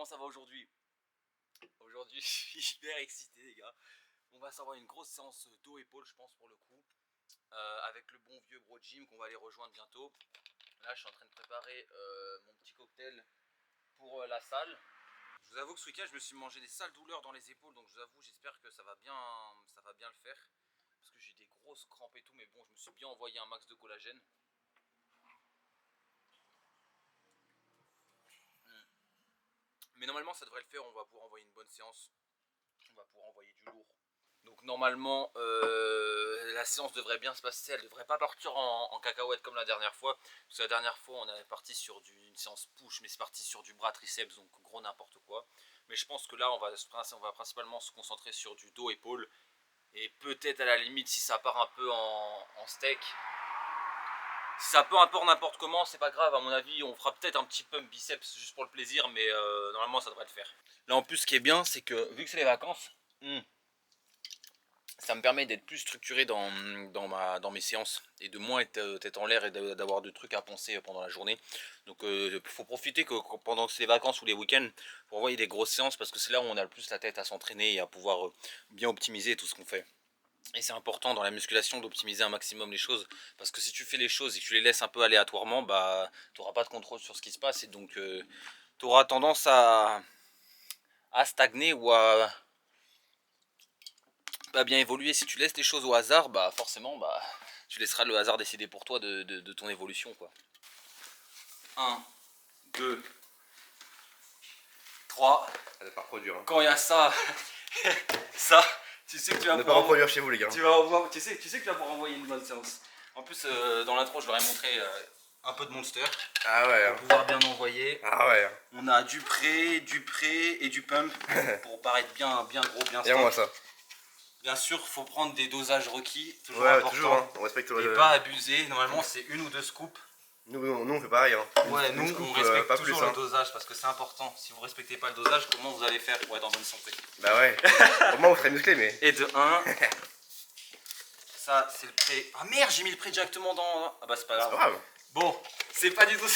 Comment ça va aujourd'hui? Aujourd'hui, je suis hyper excité, les gars. On va s'avoir une grosse séance dos-épaule, je pense, pour le coup. Avec le bon vieux Bro Gym qu'on va aller rejoindre bientôt. Là, je suis en train de préparer mon petit cocktail pour la salle. Je vous avoue que ce week-end, je me suis mangé des sales douleurs dans les épaules. Donc, je vous avoue, j'espère que ça va bien le faire. Parce que j'ai des grosses crampes et tout. Mais bon, je me suis bien envoyé un max de collagène. Mais normalement ça devrait le faire, on va pouvoir envoyer une bonne séance, on va pouvoir envoyer du lourd. Donc normalement la séance devrait bien se passer, elle devrait pas partir en cacahuète comme la dernière fois. Parce que la dernière fois on avait parti sur une séance push, mais c'est parti sur du bras triceps, donc gros n'importe quoi. Mais je pense que là on va principalement se concentrer sur du dos épaule. Et peut-être à la limite si ça part un peu en steak. Si ça peut un peu n'importe comment, c'est pas grave, à mon avis, on fera peut-être un petit pump biceps juste pour le plaisir, mais normalement ça devrait le faire. Là en plus ce qui est bien, c'est que vu que c'est les vacances, ça me permet d'être plus structuré dans mes séances et de moins être tête en l'air et d'avoir de trucs à penser pendant la journée. Donc il faut profiter que pendant que c'est les vacances ou les week-ends pour envoyer des grosses séances parce que c'est là où on a le plus la tête à s'entraîner et à pouvoir bien optimiser tout ce qu'on fait. Et c'est important dans la musculation d'optimiser un maximum les choses parce que si tu fais les choses et que tu les laisses un peu aléatoirement, bah tu n'auras pas de contrôle sur ce qui se passe et donc tu auras tendance à stagner ou à pas bien évoluer. Si tu laisses les choses au hasard, bah forcément bah tu laisseras le hasard décider pour toi de ton évolution quoi. 1, 2, 3. Ça pas reproduire. Hein. Quand il y a ça, ça. Tu sais que tu vas ne pas reproduire chez vous les gars. Tu sais que tu vas pouvoir envoyer une bonne séance. En plus dans l'intro je leur ai montré un peu de monster. Ah ouais. Pour pouvoir bien envoyer. Ah ouais. On a du pré et du pump pour paraître bien gros, bien stock. Et moi ça. Bien sûr faut prendre des dosages requis, toujours ouais, important. Toujours, hein. On respecte et pas abuser, normalement c'est 1 ou 2 scoops. Nous on fait pareil hein. Ouais, nous on respecte pas toujours plus, le dosage parce que c'est important. Si vous respectez pas le dosage, comment vous allez faire pour être en bonne santé? Bah ouais. Au moins vous serez musclé mais. Et de 1. Ça c'est le pré. Ah merde, j'ai mis le pré directement dans. Ah bah c'est pas grave. C'est pas grave. Bon, c'est pas du tout. Tu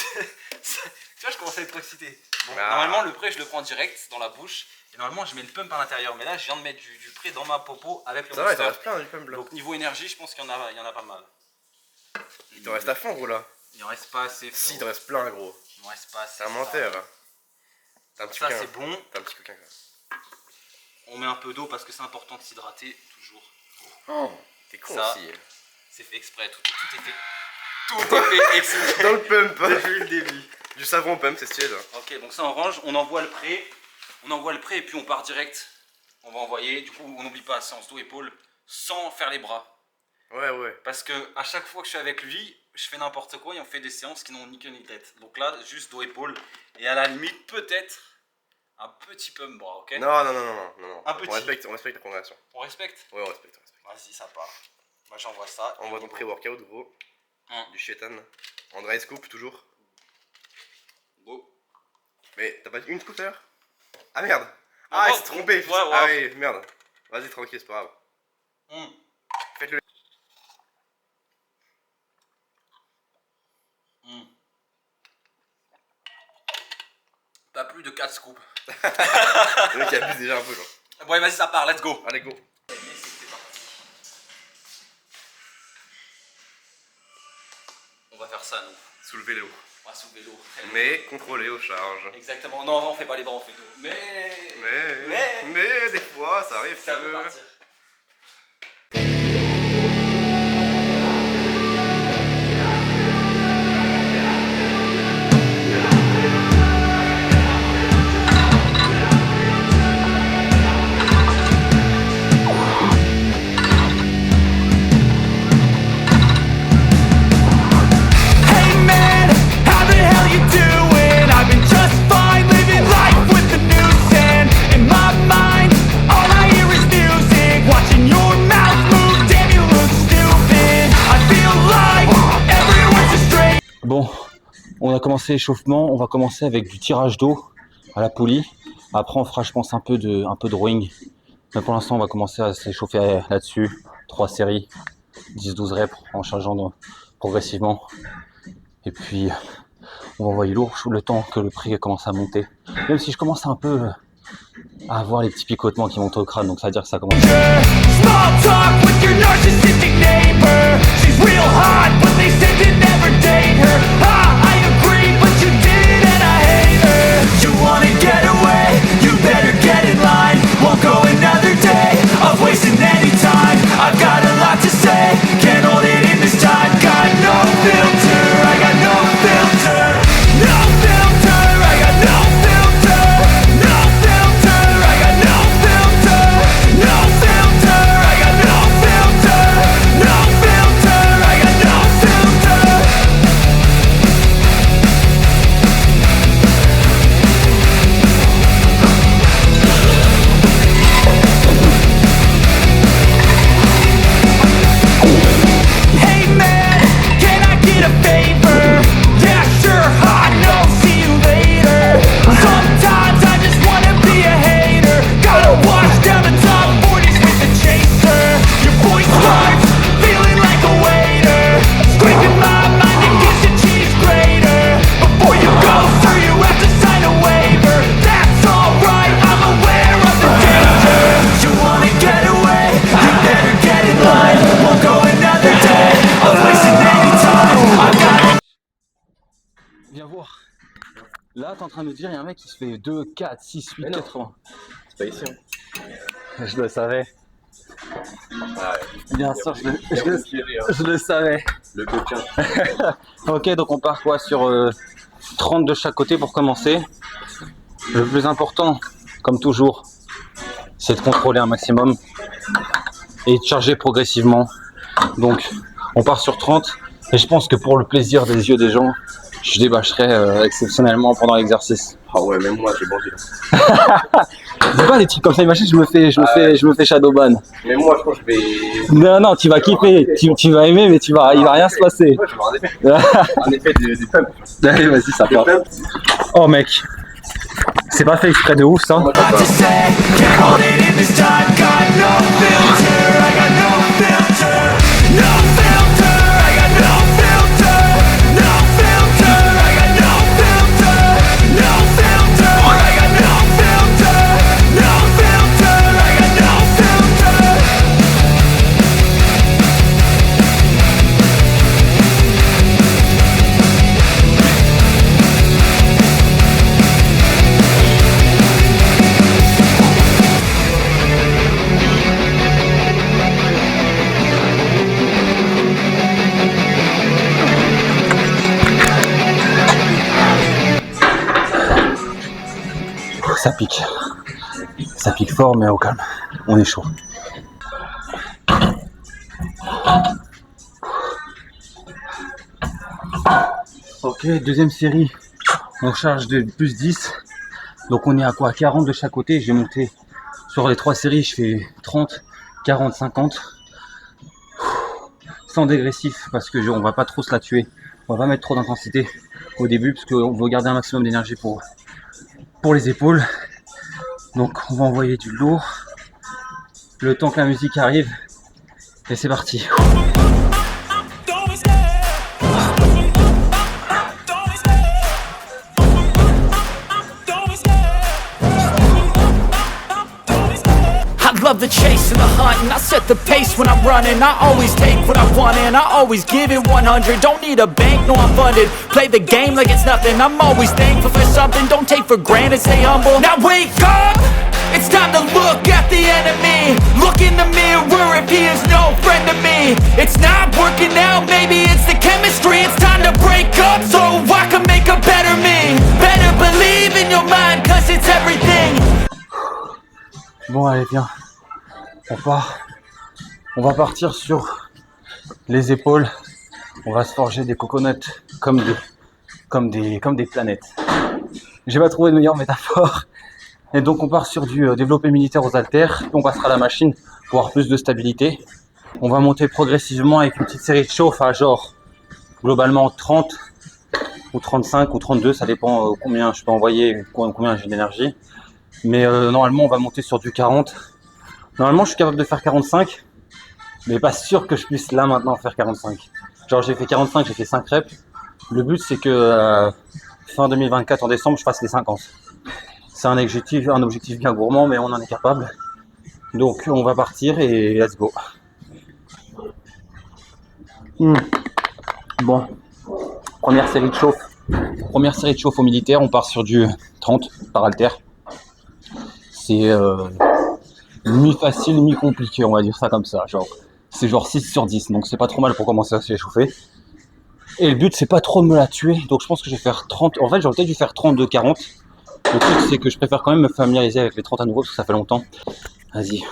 vois, je commence à être trop excité. Bon, normalement le pré je le prends direct dans la bouche. Et normalement je mets le pump à l'intérieur. Mais là je viens de mettre du pré dans ma popo avec le monster. Ça va, il reste plein du pump là. Donc niveau énergie je pense qu'il y en a pas mal. Il te reste à fond gros là. Il en reste pas assez. Frérot. Si, il te reste plein gros. Il en reste pas assez. C'est un menteur. T'as un petit coquin. Ça c'est bon. T'as un petit coquin quand même. On met un peu d'eau parce que c'est important de s'hydrater toujours. Oh, t'es con ça, aussi. C'est fait exprès, tout est fait. Tout est fait exprès. Dans le pump. Depuis le début. Du savon pump, c'est stylé. Ok, donc ça on range, on envoie le pré. On envoie le pré et puis on part direct. On va envoyer, du coup on n'oublie pas séance dos épaule sans faire les bras. Ouais. Parce que à chaque fois que je suis avec lui, je fais n'importe quoi et on fait des séances qui n'ont ni queue ni tête. Donc là, juste dos épaule. Et à la limite, peut-être un petit pump bras, ok? Non. Un petit. On respecte la progression. On respecte? Ouais, on respecte. Vas-y, ça part. Moi j'envoie ça. On voit ton pré-workout gros. Du chétan. En dry scoop toujours. Go. Mais t'as pas dit une scoop d'ailleurs? Ah merde! Ah, il s'est trompé! Ouais. Ah oui, merde. Vas-y, tranquille, c'est pas grave. Faites-le. Pas plus de 4 scoops. Le mec abuse déjà un peu genre. Ouais, vas-y, ça part, let's go. Allez, go. On va faire ça, nous. Soulever l'eau. On va soulever l'eau. Mais contrôler aux charges. Exactement. Non, on fait pas les bras, on fait tout. Mais des fois, ça arrive. Ça peut partir. Bon, on a commencé l'échauffement, on va commencer avec du tirage d'eau à la poulie. Après on fera je pense un peu de rowing. Mais pour l'instant on va commencer à s'échauffer là-dessus. 3 séries, 10-12 reps en changeant progressivement. Et puis On va envoyer lourd le temps que le prix commence à monter. Même si je commence un peu à avoir les petits picotements qui montent au crâne, donc ça veut dire que ça commence. Small talk with your narcissistic neighbor. She's real hot, but they said to never date her. I agree, but you did and I hate her. You wanna get away? You better get in line. Won't go another day of wasting any time. I've got a lot to say, can't hold it in this time. Got no filter, I got no filter. No filter, I got no filter. No filter, I got no filter. No filter, I got no filter. No filter, I got no filter. Hey man, can I get a favor? Yeah, sure, I know, see you later. Sometimes I just wanna be a hater. Gotta wash down the top 40s with the chaser. Your voice starts feeling like a waiter. Scraping my mind against the cheese grater. Before you go through, you have to sign a waiver. That's alright, I'm aware of the danger. You wanna get away? You better get in line. Won't go another day of wasting any time. I've got Viens voir. Là, t'es en train de me dire, il y a un mec qui se fait 2, 4, 6, 8, Mais non. 80. C'est pas ici. Hein. Je le savais. Ah, Bien sûr, je le savais. le coquin. Ok, donc on part quoi sur 30 de chaque côté pour commencer. Le plus important, comme toujours, c'est de contrôler un maximum et de charger progressivement. Donc, on part sur 30 et je pense que pour le plaisir des yeux des gens, je débâcherai exceptionnellement pendant l'exercice. Ah ouais, même moi j'ai bandé là. Dis pas des trucs comme ça, imagine je me fais shadowban. Même moi je pense que je vais. Non, tu vas kiffer, tu vas aimer, mais il va rien se passer. Ouais, je vais avoir un effet de pump. Allez, vas-y, ça part. Oh mec, c'est pas fait exprès de ouf ça. lot to say, can't hold it in this time. Got no filter, I got no filter. No filter, I got no filter. No filter, I got no filter. No filter, I got no filter. No filter, I got no filter. Ça pique fort, mais au calme, on est chaud. Ok, deuxième série, on charge de plus 10. Donc on est à quoi, 40 de chaque côté. J'ai monté sur les 3 séries, je fais 30, 40, 50. Sans dégressif, parce que on va pas trop se la tuer. On va pas mettre trop d'intensité au début, parce qu'on veut garder un maximum d'énergie pour les épaules. Donc on va envoyer du lourd le temps que la musique arrive et c'est parti. I love the chase and the hunt, and I set the pace when I'm running. I always take what I want and I always give it 100. Don't need a bank, no I'm funded. Play the game like it's nothing. I'm always thankful for something. Don't take for granted, stay humble. Now wake up! It's time to look at the enemy. Look in the mirror if he is no friend to me. It's not working out, maybe it's the chemistry. It's time to break up so I can make a better me. Better believe in your mind, cause it's everything. Bon allez viens, on part. On va partir sur les épaules. On va se forger des coconuts comme des planètes. J'ai pas trouvé de meilleure métaphore. Et donc on part sur du développé militaire aux haltères. On passera à la machine pour avoir plus de stabilité. On va monter progressivement avec une petite série de chauffe à genre globalement 30 ou 35 ou 32, ça dépend combien je peux envoyer, combien j'ai d'énergie. Mais normalement on va monter sur du 40. Normalement je suis capable de faire 45, mais pas sûr que je puisse là maintenant faire 45. Genre j'ai fait 45, j'ai fait 5 reps. Le but c'est que fin 2024 en décembre, je fasse les 50. C'est un objectif bien gourmand, mais on en est capable. Donc on va partir et let's go. Bon, première série de chauffe. Première série de chauffe au militaire, on part sur du 30 par halter. C'est mi-facile, mi-compliqué, on va dire ça comme ça. Genre, c'est genre 6 sur 10, donc c'est pas trop mal pour commencer à s'échauffer. Et le but, c'est pas trop de me la tuer, donc je pense que je vais faire 30. En fait, j'aurais peut-être dû faire 32-40. Le truc, c'est que je préfère quand même me familiariser avec les 30 à nouveau, parce que ça fait longtemps. Vas-y. You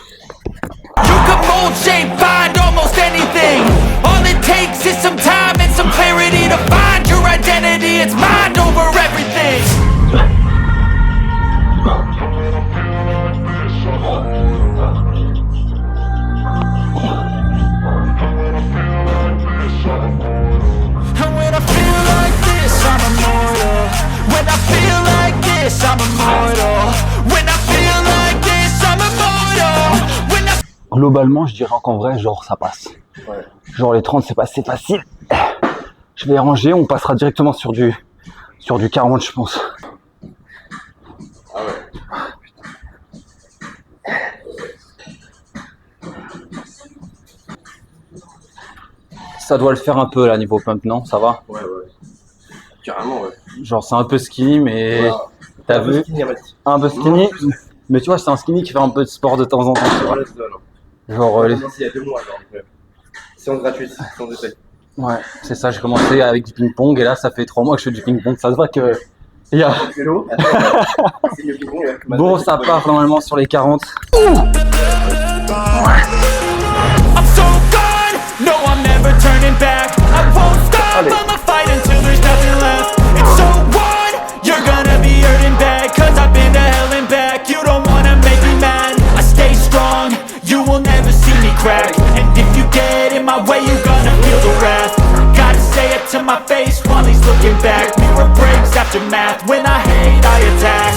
can mold, shape, find almost anything. All it takes is some time and some clarity to find your identity. It's mind over everything. And when I feel like this, I'm immortal. When I feel like this, I'm immortal. When I feel like this, I'm immortal. When I Globalement, je dirais qu'en vrai, genre, ça passe. Ouais. Genre, les 30, c'est passé facile. Je vais ranger, on passera directement sur du 40, je pense. Ah ouais. Ça doit le faire un peu, là, niveau pump, non? Ça va? Ouais. Carrément, ouais. Genre, c'est un peu skinny, mais Voilà. t'as Un peu vu? skinny, en fait. Un peu skinny. Mais tu vois, c'est un skinny qui fait un peu de sport de temps en temps, tu vois. Voilà, c'est ça, non. Genre, On a commencé il y a 2 mois, genre. Séance gratuite, sans détail. ouais, c'est ça, j'ai commencé avec du ping-pong, et là, ça fait 3 mois que je fais du ping-pong. Ça se voit que... il y a... Vélo. C'est le ping-pong, là. Bon, ça part normalement sur les 40. I'm so gone, no I'm never turning back. I won't stop, I'ma fight until there's nothing left. It's so on, you're gonna be hurting bad. Cause I've been to hell and back. You don't wanna make me mad, I stay strong. You will never see me crack. And if you get in my way, you're gonna feel the wrath. Gotta say it to my face while he's looking back. Mirror breaks after math, when I hate I attack.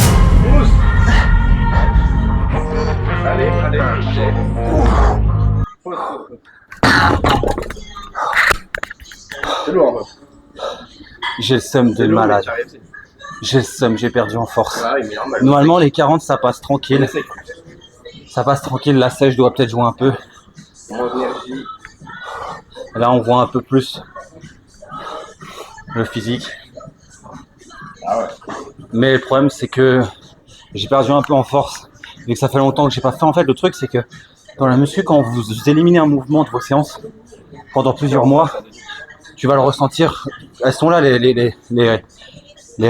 Allez. C'est lourd, un peu. J'ai le seum de C'est lourd, mais malade. tu arrives, c'est- J'ai le seum, j'ai perdu en force. Ouais, mais normal. Normalement, les 40, ça passe On tranquille. essaye. Ça passe tranquille. La sèche doit peut-être jouer un peu. Moins d'énergie. Là, on voit un peu plus le physique. Ah ouais. Mais le problème, c'est que j'ai perdu un peu en force. Et que ça fait longtemps que j'ai pas fait. En fait, le truc, c'est que dans la muscu, quand vous éliminez un mouvement de vos séances pendant plusieurs mois, tu vas le ressentir. Elles sont là, les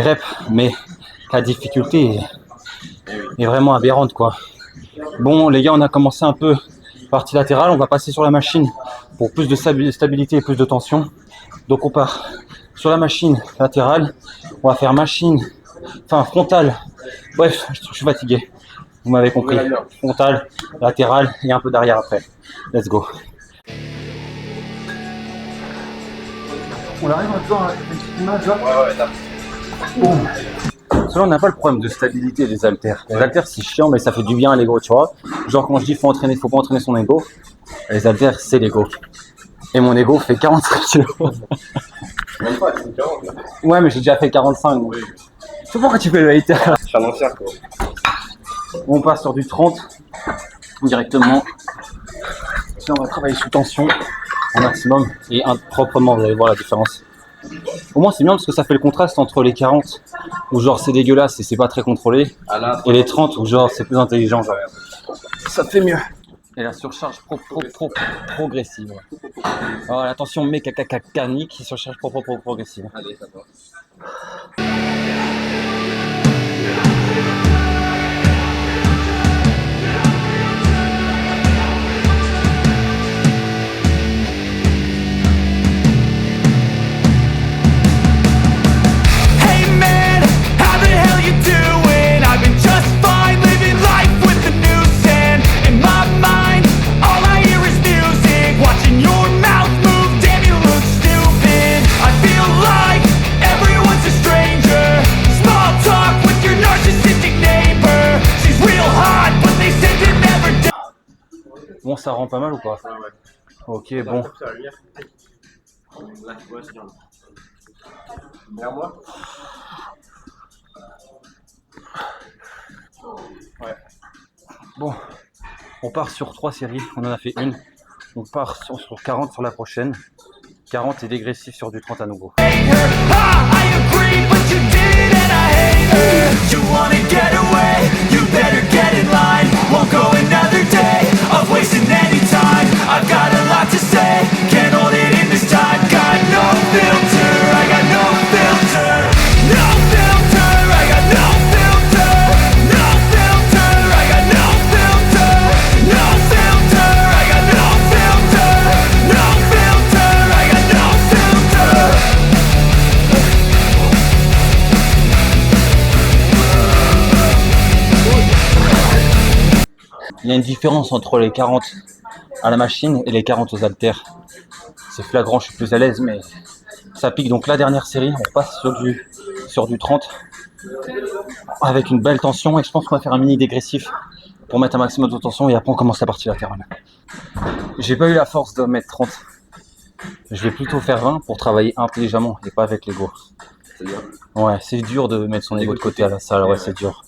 reps, mais la difficulté est vraiment aberrante, quoi. Bon, les gars, on a commencé un peu partie latérale. On va passer sur la machine pour plus de stabilité et plus de tension. Donc, on part sur la machine latérale. On va faire machine, enfin frontale. Bref, je suis fatigué. Vous m'avez compris. Frontale, latérale et un peu d'arrière après. Let's go. On arrive maintenant à une petite image là. Ouais, t'as. Boum. Parce que là, on n'a pas le problème de stabilité des haltères. Les haltères, c'est chiant, mais ça fait du bien à l'ego, tu vois. Genre, quand je dis faut pas entraîner son ego, les haltères, c'est l'ego. Et mon ego fait 45 kilos. Même pas, c'est 40 là. Ouais, mais j'ai déjà fait 45. Donc. Je sais pas pourquoi tu fais le halter. Je suis un ancien, quoi. On passe sur du 30 directement. Puis on va travailler sous tension au maximum et proprement, vous allez voir la différence. Au moins c'est bien parce que ça fait le contraste entre les 40 où genre c'est dégueulasse et c'est pas très contrôlé et les 30 où genre c'est plus intelligent. Genre. Ça fait mieux. Et la surcharge progressive. Alors attention mécanique, surcharge progressive. Allez, ça va. Hey man, how the hell you doing? I've been just fine, living life with the noose and in my mind, all I hear is music. Watching your mouth move, damn you look stupid. I feel like everyone's a stranger. Small talk with your narcissistic neighbor. She's real hot, but they said to never do. Bon, ça rend pas mal ou pas? Ouais. Ok, bon. Ça va lumière. Là, tu vois, c'est bien. Vers moi. Bon, on part sur 3 séries, on en a fait une. On part sur 40 sur la prochaine. 40 et dégressif sur du 30 à nouveau. Il y a une différence entre les 40 à la machine et les 40 aux haltères. C'est flagrant, je suis plus à l'aise, mais ça pique. Donc la dernière série, on passe sur du 30 avec une belle tension et je pense qu'on va faire un mini dégressif pour mettre un maximum de tension et après on commence la partie latérale. J'ai pas eu la force de mettre 30. Je vais plutôt faire 20 pour travailler intelligemment et pas avec l'ego. Ouais, c'est dur de mettre son ego de côté à la salle, ouais, c'est dur.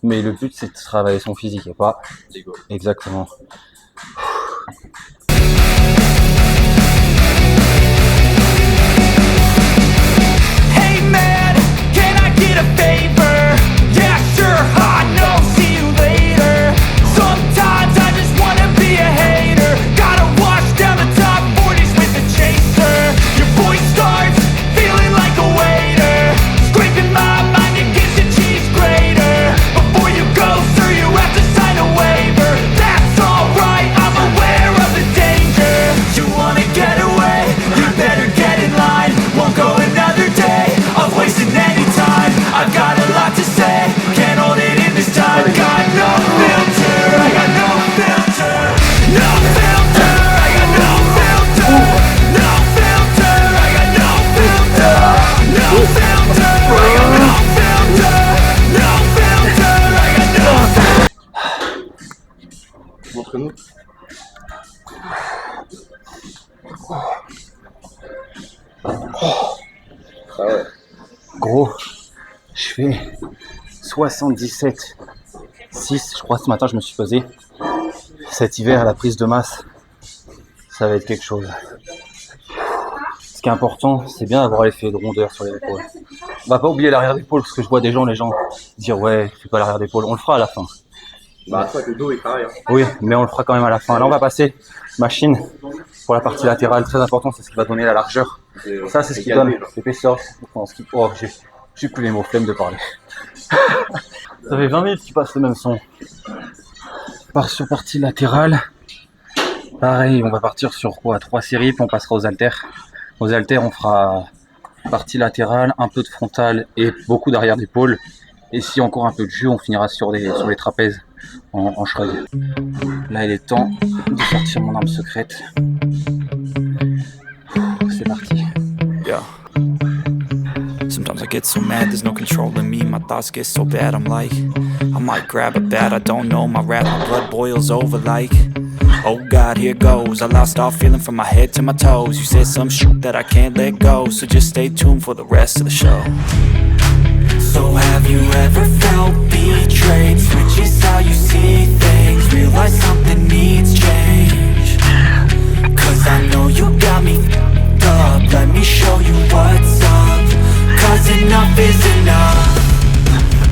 Mais le but, c'est de travailler son physique et pas l'ego. Exactement. Hey man, can I get a favor? Yeah, sure, I know, see you later. Sometimes I just wanna be a hater. Gotta wash down the top 40s with a chaser. Your voice starts feeling like a waiter. Scraping my mind against a cheese grater. Before you go, sir, you have to sign a waiver. That's alright, I'm aware of the danger. You wanna get away? You better get in line. Won't go another day of wasting any time. I've got a lot to say, can't hold it in this time. Got no filter, I got no filter. No filter, I got no filter. No filter, I got no filter. No filter, I got no filter. No filter, I got no filter. Montre-nous. Ah ouais. Gros, je fais 77,6 je crois ce matin je me suis pesé. Cet hiver la prise de masse, ça va être quelque chose. Ce qui est important, c'est bien d'avoir l'effet de rondeur sur les épaules. On va pas oublier l'arrière d'épaule parce que je vois les gens dire ouais, je fais pas l'arrière d'épaule. On le fera à la fin. Bah, toi, avec le dos, il travaille. Hein. Oui, mais on le fera quand même à la fin. Là, on va passer machine pour la partie latérale. Très important, c'est ce qui va donner la largeur. Ça, c'est ce qui donne l'épaisseur. Oh, j'ai plus les mots, flemme de parler. Ça fait 20 minutes qu'ils passent le même son. On part sur partie latérale. Pareil, on va partir sur quoi? 3 séries, puis on passera aux haltères. Aux haltères, on fera partie latérale, un peu de frontale et beaucoup d'arrière d'épaule. Et si encore un peu de jus, on finira sur les trapèzes en shrug. Là, il est temps de sortir mon arme secrète. C'est parti. Yeah. Sometimes I get so mad, there's no control in me. My thoughts get so bad, I'm like, I might grab a bat, I don't know. My wrath, my blood boils over like, oh God, here goes. I lost all feeling from my head to my toes. You said some shit that I can't let go, so just stay tuned for the rest of the show. So have you ever felt betrayed? Switches how you see things, realize something needs change. Cause I know you got me f***ed up, let me show you what's up. Cause enough is enough.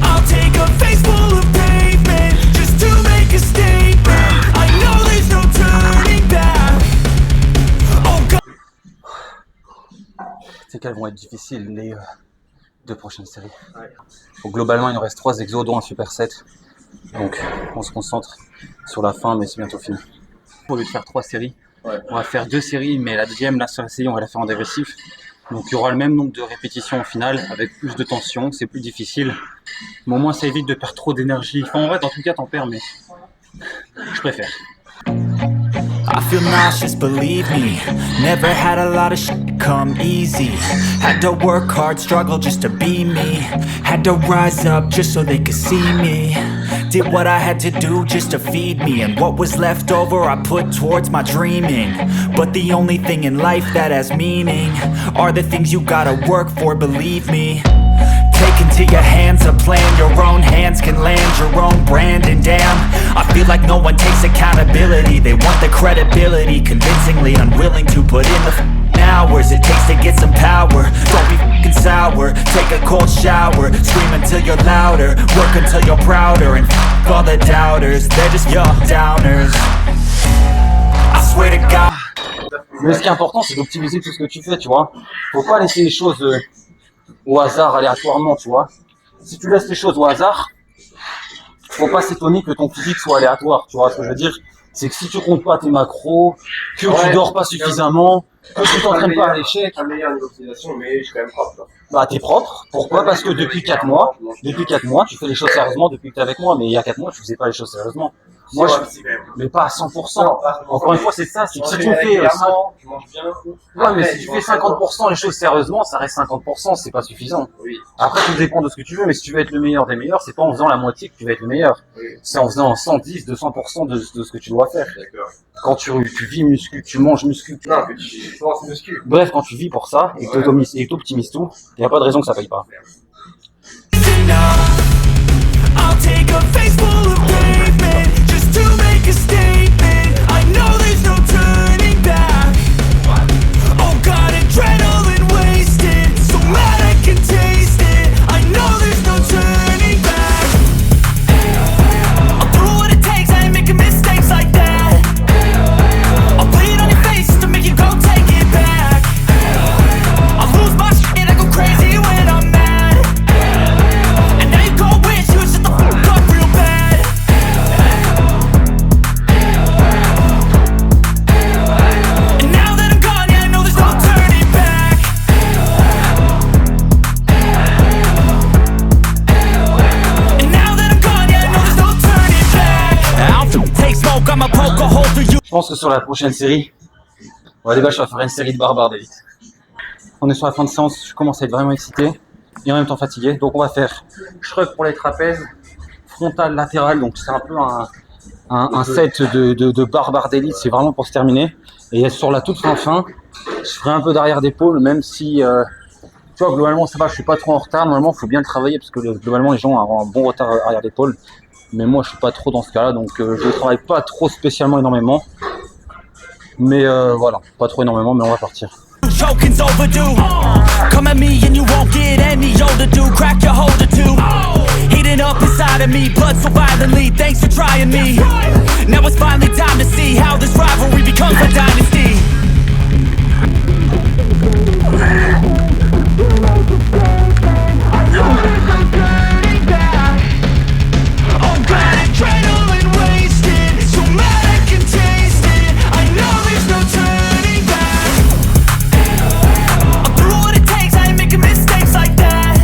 I'll take a face full of pavement just to make a statement. I know there's no turning back. Oh God. C'est qu'elles vont être difficiles les 2 prochaines séries. Donc, globalement, il nous reste 3 exos dont un superset. Donc on se concentre sur la fin, mais c'est bientôt fini. Au lieu de faire 3 séries, on va faire 2 séries, mais la deuxième, la seule série, on va la faire en dégressif. Donc il y aura le même nombre de répétitions au final, avec plus de tension, c'est plus difficile. Mais au moins ça évite de perdre trop d'énergie. Enfin en vrai, dans tout cas, t'en perds, mais je préfère. I feel nauseous, believe me. Never had a lot of shit come easy. Had to work hard, struggle just to be me. Had to rise up just so they could see me. Did what I had to do just to feed me, and what was left over I put towards my dreaming. But the only thing in life that has meaning are the things you gotta work for, believe me. Take into your hands a plan, your own hands can land your own brand. And damn, I feel like no one takes accountability. They want the credibility, convincingly unwilling to put in the hours it takes to get some power. Don't be f***ing sour, take a cold shower, scream until you're louder, work until you're prouder, and f*** all the doubters, they're just your downers. I swear to God. Mais ce qui est important, c'est d'optimiser tout ce que tu fais, tu vois. Faut pas laisser les choses au hasard, aléatoirement, tu vois. Si tu laisses les choses au hasard, faut pas s'étonner que ton physique soit aléatoire, tu vois ce que je veux dire. C'est que si tu comptes pas tes macros, que tu dors pas suffisamment, que tu t'entraînes pas à l'échec. Un meilleur niveau d'optimisation, mais je suis quand même propre. Bah t'es propre. Pourquoi? Parce que depuis 4 mois, tu fais les choses sérieusement depuis que t'es avec moi. Mais il y a 4 mois, tu faisais pas les choses sérieusement. Moi, mais pas à 100%. Encore une fois, c'est ça. C'est que si tu fais tu manges bien. ouais, mais si tu fais 50% les choses sérieusement, ça reste 50%, c'est pas suffisant. Oui. Après, tout dépend de ce que tu veux, mais si tu veux être le meilleur des meilleurs, c'est pas en faisant la moitié que tu vas être le meilleur. Oui. C'est en faisant 110, 200% de ce que tu dois faire. D'accord. Quand tu vis muscu, tu manges muscu. Non, mais tu penses muscu. Bref, quand tu vis pour ça et que t'optimises tout, y a pas de raison que ça paye pas. I'll take a face full of pavement just to make a statement. I know there's no turning back. Oh God, adrenaline wasted, so mad I can taste it. I know there's no turning back. I'll do what it takes, I ain't making mistakes like that. I'll bleed on your face to make you go take it back. I'll lose my shit, I go crazy when I'm mad. And now you go wish you would shut the fuck up real bad. And now that I'm gone, yeah, I know there's no turning back. And now that I'm gone, yeah, I know there's no turning back. I'll take smoke, I'ma poke a hole through you. Je pense que sur la prochaine série, ouais les gars, je vais faire une série de barbares d'élite. On est sur la fin de séance, je commence à être vraiment excité et en même temps fatigué. Donc on va faire shrug pour les trapèzes, frontal, latéral. Donc c'est un peu un set de barbares d'élite, c'est vraiment pour se terminer. Et sur la toute fin, je ferai un peu d'arrière d'épaule, même si tu vois, globalement ça va, je suis pas trop en retard. Normalement, il faut bien le travailler parce que globalement les gens ont un bon retard arrière d'épaule. Mais moi, je suis pas trop dans ce cas-là, donc je ne travaille pas trop spécialement énormément. Mais voilà, pas trop énormément, mais on va partir. Choking's overdue. Come at me and you won't get any older, dude. Crack your holder too. Heating up inside of me, blood so violently. Thanks for trying me. Now it's finally time to see how this rivalry becomes a dynasty. Oh God, adrenaline wasted, so mad I can taste it. I know there's no turning back. I'll do what it takes, I ain't making mistakes like that.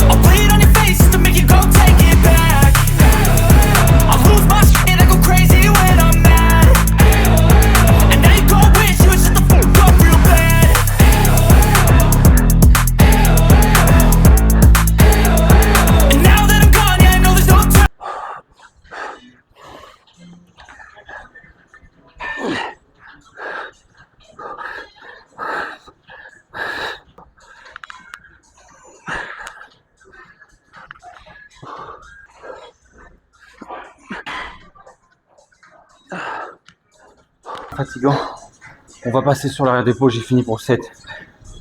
I'll bleed on your face just to make you go take it back. I'll lose my shit, I go crazy when I'm mad. And now you go wish you would shut the fuck up real bad. And now that I'm gone, yeah, I know there's no turning. Fatigant. On va passer sur l'arrière d'épaule, j'ai fini pour le set.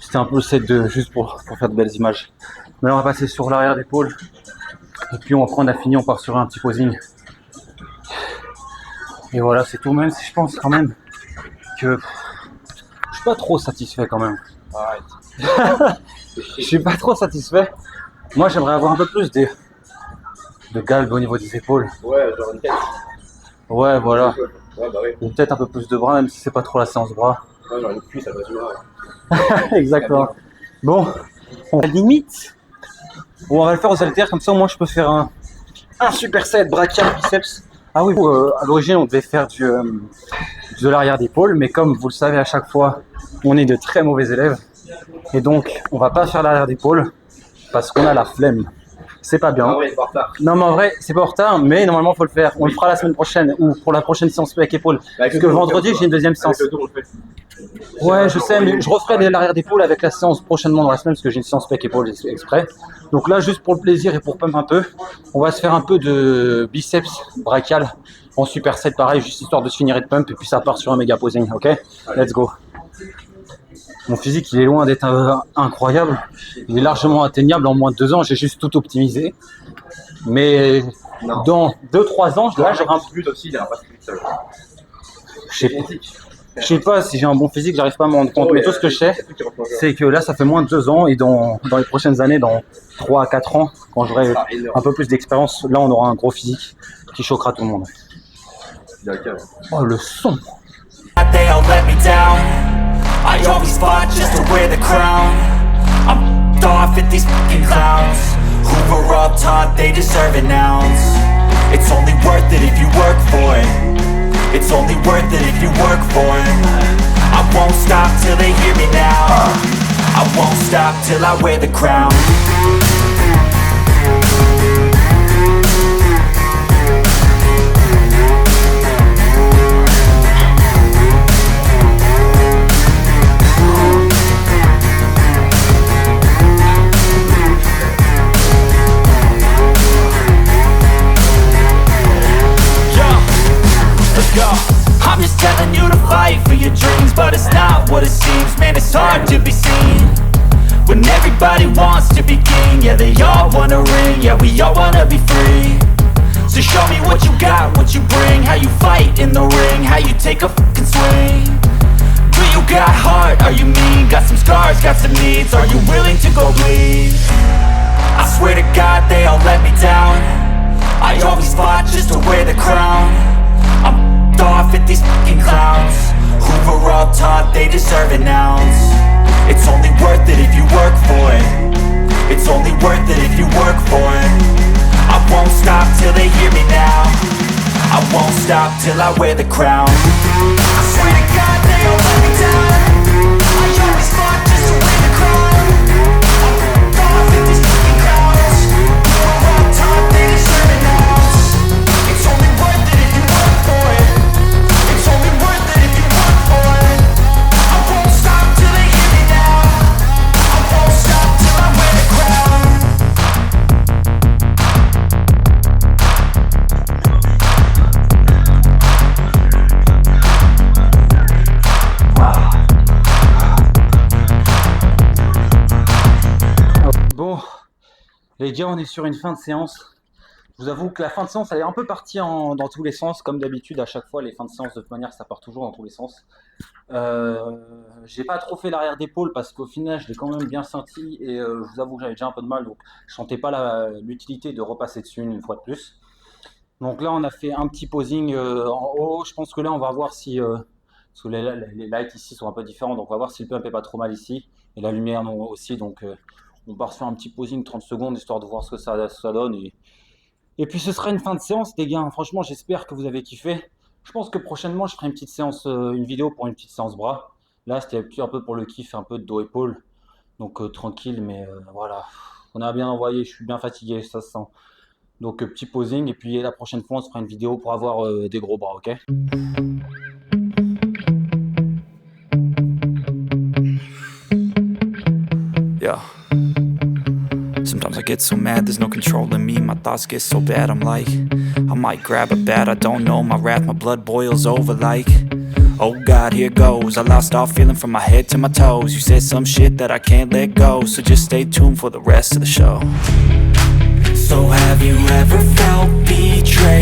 C'était un peu le set juste pour faire de belles images. Mais là on va passer sur l'arrière d'épaule. Et puis après on a fini, on part sur un petit posing. Et voilà, c'est tout, même si je pense quand même que je suis pas trop satisfait quand même. Je suis pas trop satisfait. Moi j'aimerais avoir un peu plus de galbe au niveau des épaules. Ouais, genre une tête. Ouais, voilà. Ouais, bah oui. Ou peut-être un peu plus de bras, même si c'est pas trop la séance bras. Ouais, genre une cuisse, ça va se voir. Exactement. Bon, on limite. Bon, on va le faire aux haltères, comme ça au moins je peux faire un superset brachial biceps. Ah oui, à l'origine on devait faire de l'arrière d'épaule, mais comme vous le savez à chaque fois, on est de très mauvais élèves. Et donc on va pas faire l'arrière d'épaule parce qu'on a la flemme. c'est pas bien. Ah ouais, c'est en retard. Non mais en vrai, c'est pas en retard, mais normalement faut le faire. On le fera la semaine prochaine ou pour la prochaine séance pec épaule. Parce que vendredi j'ai une deuxième séance. Avec le dos, on le fait. Ouais, je sais, mais je referai l'arrière d'épaule avec la séance prochainement dans la semaine parce que j'ai une séance pec épaule exprès. Donc là, juste pour le plaisir et pour pump un peu, on va se faire un peu de biceps brachial en superset pareil, juste histoire de se finir et de pump et puis ça part sur un méga posing, ok? Let's go. Mon physique, il est loin d'être incroyable. Il est largement atteignable en moins de 2 ans. J'ai juste tout optimisé. Mais Non. dans 2-3 ans, là, j'aurai un... but aussi, il aura pas de but seul. Je sais pas si j'ai un bon physique, j'arrive pas à m'en rendre compte. Mais tout ce que je sais, c'est que là, ça fait moins de 2 ans. Et dans les prochaines années, dans 3 à 4 ans, quand j'aurai un peu plus d'expérience, là, on aura un gros physique qui choquera tout le monde. Oh, le son! They all let me down. I always fought just to wear the crown. I'm f***ed off at these fucking clowns who were all taught they deserve an ounce. It's only worth it if you work for it. It's only worth it if you work for it. I won't stop till they hear me now. I won't stop till I wear the crown. I'm just telling you to fight for your dreams, but it's not what it seems. Man, it's hard to be seen when everybody wants to be king. Yeah, they all wanna ring, yeah, we all wanna be free. So show me what you got, what you bring, how you fight in the ring, how you take a fucking swing. Do you got heart, are you mean? Got some scars, got some needs, are you willing to go bleed? I swear to God they all let me down. I always fought just to wear the crown. I'm off at these fucking clowns who were all taught they deserve an ounce. It's only worth it if you work for it. It's only worth it if you work for it. I won't stop till they hear me now. I won't stop till I wear the crown. I swear to God they all let me down. I always fought just to wear the crown. I'm off at these fucking clowns who were all taught they deserve an ounce. It's only worth it if you work for it. It's only worth it if you work for it. I won't stop till they hear me now. I won't stop till I wear the crown. Bon, les gars, on est sur une fin de séance. Je vous avoue que la fin de séance, elle est un peu partie dans tous les sens. Comme d'habitude, à chaque fois, les fins de séance, de toute manière, ça part toujours dans tous les sens. J'ai pas trop fait l'arrière d'épaule parce qu'au final, je l'ai quand même bien senti. Et je vous avoue que j'avais déjà un peu de mal. Donc, je sentais pas l'utilité de repasser dessus une fois de plus. Donc là, on a fait un petit posing en haut. Je pense que là, on va voir si... parce que les lights ici sont un peu différents. Donc, on va voir si le pump est pas trop mal ici. Et la lumière non, aussi. Donc, on part sur un petit posing 30 secondes, histoire de voir ce que ça donne. Et puis ce sera une fin de séance, les gars. Franchement, j'espère que vous avez kiffé. Je pense que prochainement, je ferai une petite séance, une vidéo pour une petite séance bras. Là, c'était un peu pour le kiff, un peu de dos-épaule. Donc tranquille, mais voilà. On a bien envoyé, je suis bien fatigué, ça se sent. Donc petit posing, et puis la prochaine fois, on se fera une vidéo pour avoir des gros bras, ok? Yeah. Sometimes I get so mad, there's no controlling me. My thoughts get so bad, I'm like, I might grab a bat, I don't know. My wrath, my blood boils over like, oh God, here goes. I lost all feeling from my head to my toes. You said some shit that I can't let go, so just stay tuned for the rest of the show. So have you ever felt betrayed?